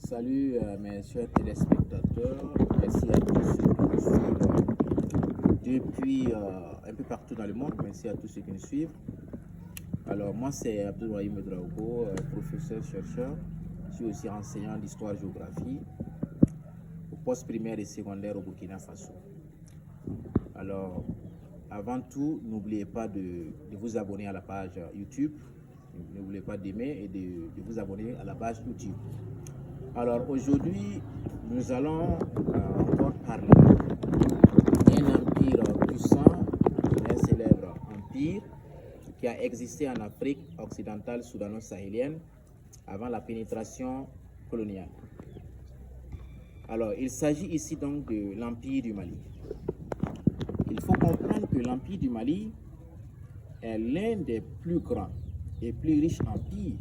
Salut mes chers téléspectateurs, merci à tous ceux qui nous suivent depuis un peu partout dans le monde, merci à tous ceux qui nous suivent. Alors moi c'est Abdoulaye Medraogo, professeur, chercheur, je suis aussi enseignant d'histoire-géographie au poste primaire et secondaire au Burkina Faso. Alors avant tout, n'oubliez pas de vous abonner à la page YouTube, n'oubliez pas d'aimer et de vous abonner à la page YouTube. Alors aujourd'hui, nous allons encore parler d'un empire puissant, un célèbre empire qui a existé en Afrique occidentale soudano-sahélienne avant la pénétration coloniale. Alors, il s'agit ici donc de l'empire du Mali. Il faut comprendre que l'empire du Mali est l'un des plus grands et plus riches empires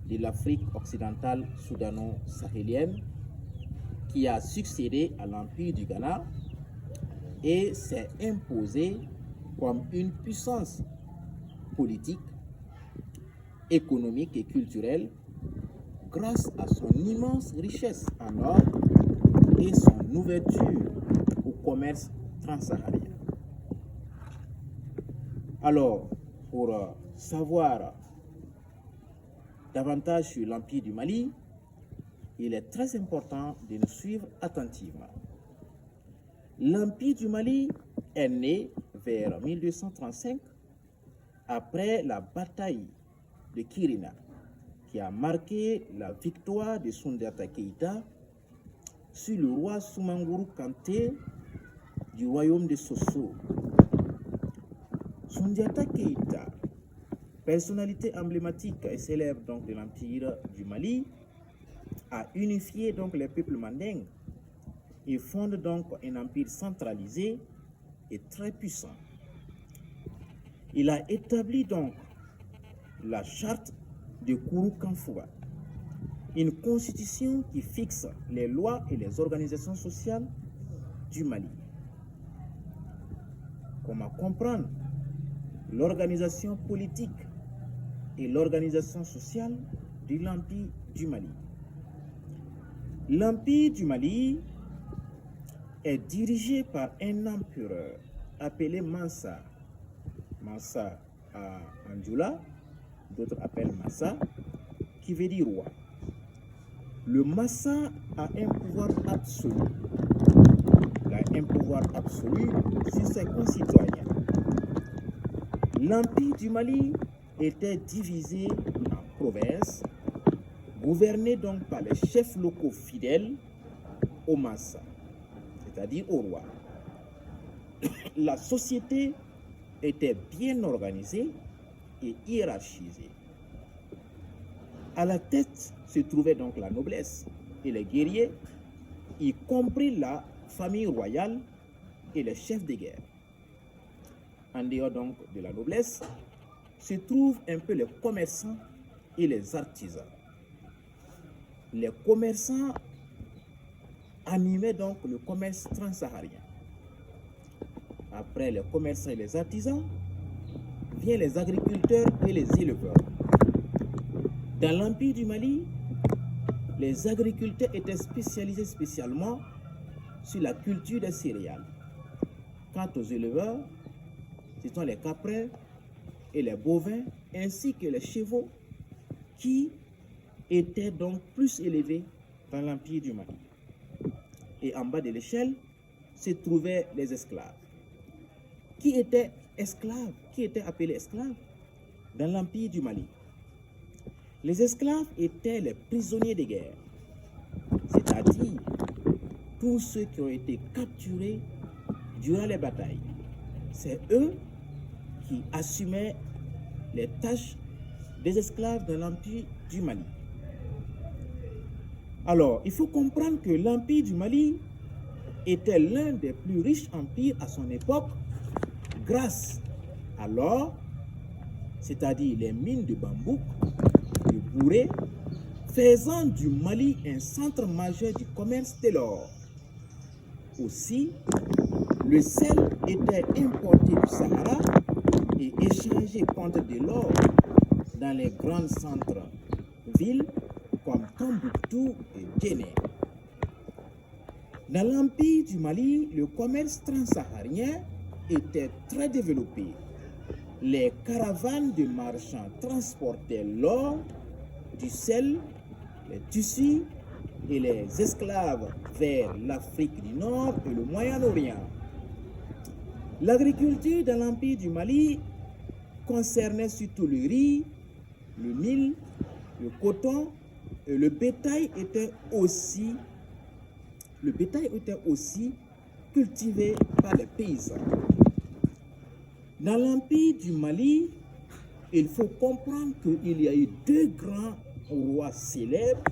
de l'Afrique occidentale soudano-sahélienne qui a succédé à l'empire du Ghana et s'est imposé comme une puissance politique, économique et culturelle grâce à son immense richesse en or et son ouverture au commerce transsaharien. Alors, pour savoir davantage sur l'Empire du Mali, il est très important de nous suivre attentivement. L'Empire du Mali est né vers 1235 après la bataille de Kirina qui a marqué la victoire de Soundiata Keïta sur le roi Soumanguru Kanté du royaume de Sosso. Soundiata Keïta, personnalité emblématique et célèbre donc de l'Empire du Mali, a unifié donc les peuples mandingues et fonde donc un empire centralisé et très puissant. Il a établi donc la charte de Kourou Kanfouga, une constitution qui fixe les lois et les organisations sociales du Mali. Comment comprendre l'organisation politique et l'organisation sociale de l'Empire du Mali. L'Empire du Mali est dirigé par un empereur appelé Mansa. Mansa à Anjoula, d'autres appellent Massa, qui veut dire roi. Le Massa a un pouvoir absolu. Il a un pouvoir absolu sur ses concitoyens. L'Empire du Mali était divisé en provinces, gouverné donc par les chefs locaux fidèles au Massa, c'est-à-dire au roi. La société était bien organisée et hiérarchisée. À la tête se trouvait donc la noblesse et les guerriers, y compris la famille royale et les chefs de guerre. En dehors donc de la noblesse, se trouvent un peu les commerçants et les artisans. Les commerçants animaient donc le commerce transsaharien. Après les commerçants et les artisans, viennent les agriculteurs et les éleveurs. Dans l'Empire du Mali, les agriculteurs étaient spécialisés spécialement sur la culture des céréales. Quant aux éleveurs, ce sont les caprins et les bovins, ainsi que les chevaux, qui étaient donc plus élevés dans l'Empire du Mali. Et en bas de l'échelle se trouvaient les esclaves. Qui étaient esclaves? Qui étaient appelés esclaves dans l'Empire du Mali? Les esclaves étaient les prisonniers de guerre, c'est-à-dire tous ceux qui ont été capturés durant les batailles. C'est eux qui assumaient les tâches des esclaves de l'Empire du Mali. Alors, il faut comprendre que l'Empire du Mali était l'un des plus riches empires à son époque grâce à l'or, c'est-à-dire les mines de bambou, de bourré, faisant du Mali un centre majeur du commerce de l'or. Aussi, le sel était importé du Sahara et échangé contre de l'or dans les grands centres villes comme Tombouctou et Guinée. Dans l'Empire du Mali, le commerce transsaharien était très développé. Les caravanes de marchands transportaient l'or, du sel, les tissus et les esclaves vers l'Afrique du Nord et le Moyen-Orient. L'agriculture dans l'Empire du Mali concernait surtout le riz, le mil, le coton et le bétail était aussi cultivé par les paysans. Dans l'Empire du Mali, il faut comprendre qu'il y a eu deux grands rois célèbres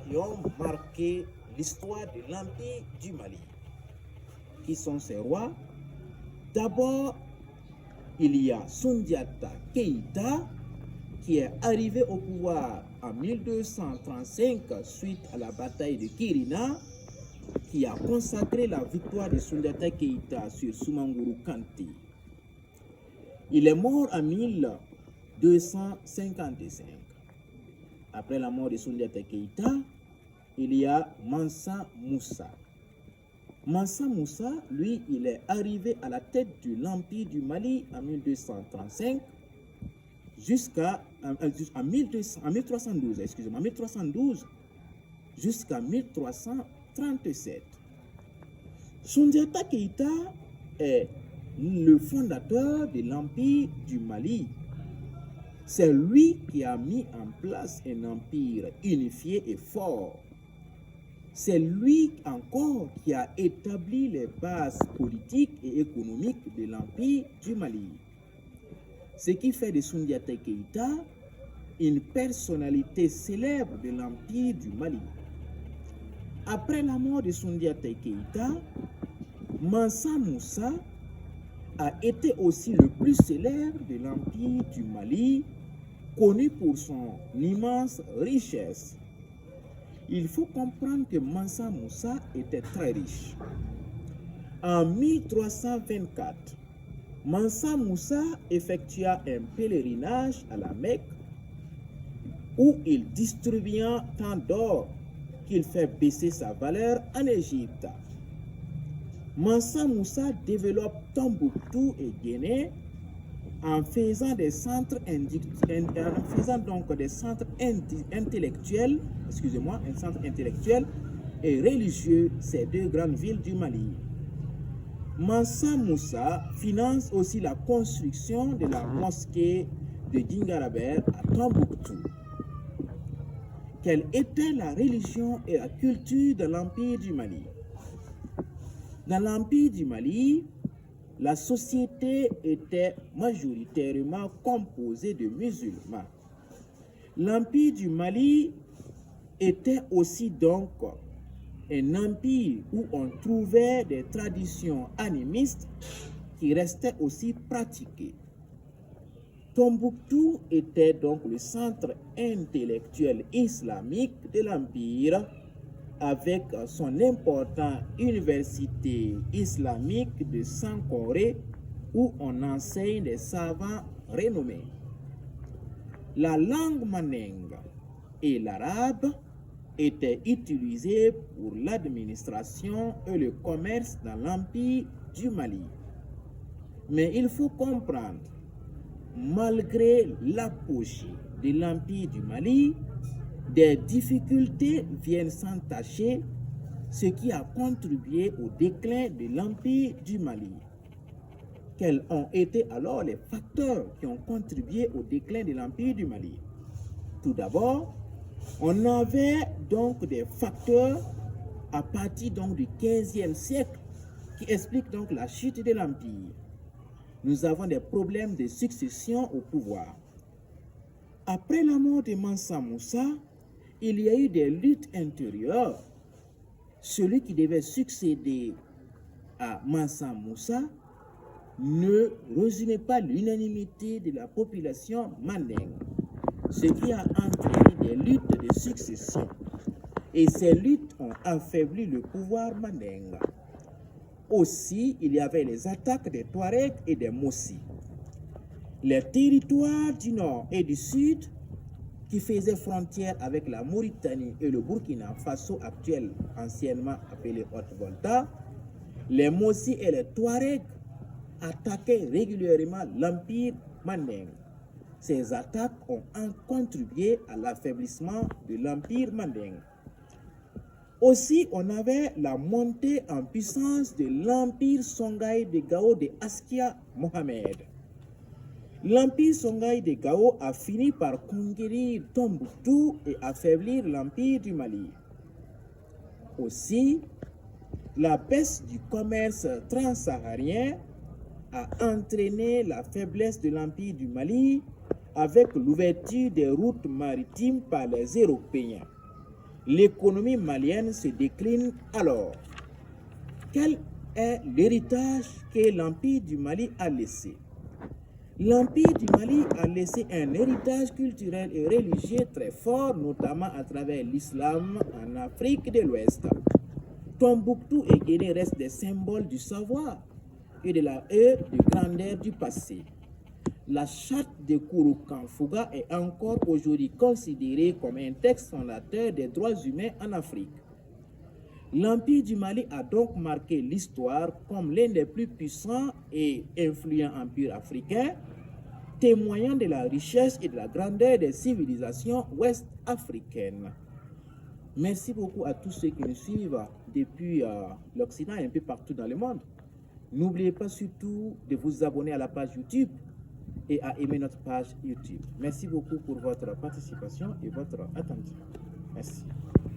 qui ont marqué l'histoire de l'Empire du Mali. Qui sont ces rois? D'abord, il y a Soundiata Keïta qui est arrivé au pouvoir en 1235 suite à la bataille de Kirina, qui a consacré la victoire de Soundiata Keïta sur Soumangourou Kanté. Il est mort en 1255. Après la mort de Soundiata Keïta, il y a Mansa Moussa. Mansa Moussa, lui, il est arrivé à la tête de l'Empire du Mali en 1235 en 1312 jusqu'à 1337. Soundiata Keïta est le fondateur de l'Empire du Mali. C'est lui qui a mis en place un empire unifié et fort. C'est lui encore qui a établi les bases politiques et économiques de l'Empire du Mali. Ce qui fait de Soundiata Keïta une personnalité célèbre de l'Empire du Mali. Après la mort de Soundiata Keïta, Mansa Moussa a été aussi le plus célèbre de l'Empire du Mali, connu pour son immense richesse. Il faut comprendre que Mansa Moussa était très riche. En 1324, Mansa Moussa effectua un pèlerinage à la Mecque où il distribua tant d'or qu'il fait baisser sa valeur en Égypte. Mansa Moussa développe Tombouctou et Guinée en faisant des centres intellectuels, un centre intellectuel et religieux, ces deux grandes villes du Mali. Mansa Moussa finance aussi la construction de la mosquée de Dingaraber à Tombouctou. Quelle était la religion et la culture de l'Empire du Mali? Dans l'Empire du Mali, la société était majoritairement composée de musulmans. L'Empire du Mali était aussi donc un empire où on trouvait des traditions animistes qui restaient aussi pratiquées. Tombouctou était donc le centre intellectuel islamique de l'Empire avec son importante université islamique de Sankoré où on enseigne des savants renommés. La langue mandingue et l'arabe étaient utilisés pour l'administration et le commerce dans l'Empire du Mali. Mais il faut comprendre, malgré l'apogée de l'Empire du Mali, des difficultés viennent s'entacher, ce qui a contribué au déclin de l'Empire du Mali. Quels ont été alors les facteurs qui ont contribué au déclin de l'Empire du Mali? Tout d'abord, on avait donc des facteurs à partir donc du 15e siècle qui expliquent donc la chute de l'Empire. Nous avons des problèmes de succession au pouvoir. Après la mort de Mansa Moussa, il y a eu des luttes intérieures. Celui qui devait succéder à Mansa Moussa ne résumait pas l'unanimité de la population mandingue, ce qui a entraîné des luttes de succession. Et ces luttes ont affaibli le pouvoir mandingue. Aussi, il y avait les attaques des Touaregs et des Mossi. Les territoires du nord et du sud qui faisait frontière avec la Mauritanie et le Burkina Faso actuel, anciennement appelé Haute-Volta, les Mossi et les Touaregs attaquaient régulièrement l'Empire mandingue. Ces attaques ont contribué à l'affaiblissement de l'Empire mandingue. Aussi, on avait la montée en puissance de l'Empire Songhai de Gao de Askia Mohamed. L'Empire Songhai de Gao a fini par conquérir Tombouctou et affaiblir l'Empire du Mali. Aussi, la baisse du commerce transsaharien a entraîné la faiblesse de l'Empire du Mali avec l'ouverture des routes maritimes par les Européens. L'économie malienne se décline alors. Quel est l'héritage que l'Empire du Mali a laissé? L'Empire du Mali a laissé un héritage culturel et religieux très fort, notamment à travers l'islam en Afrique de l'Ouest. Tombouctou et Guinée restent des symboles du savoir et de grandeur du passé. La charte de Kouroukan-Fouga est encore aujourd'hui considérée comme un texte fondateur des droits humains en Afrique. L'Empire du Mali a donc marqué l'histoire comme l'un des plus puissants et influents empires africains, témoignant de la richesse et de la grandeur des civilisations ouest-africaines. Merci beaucoup à tous ceux qui nous suivent depuis l'Occident et un peu partout dans le monde. N'oubliez pas surtout de vous abonner à la page YouTube et à aimer notre page YouTube. Merci beaucoup pour votre participation et votre attention. Merci.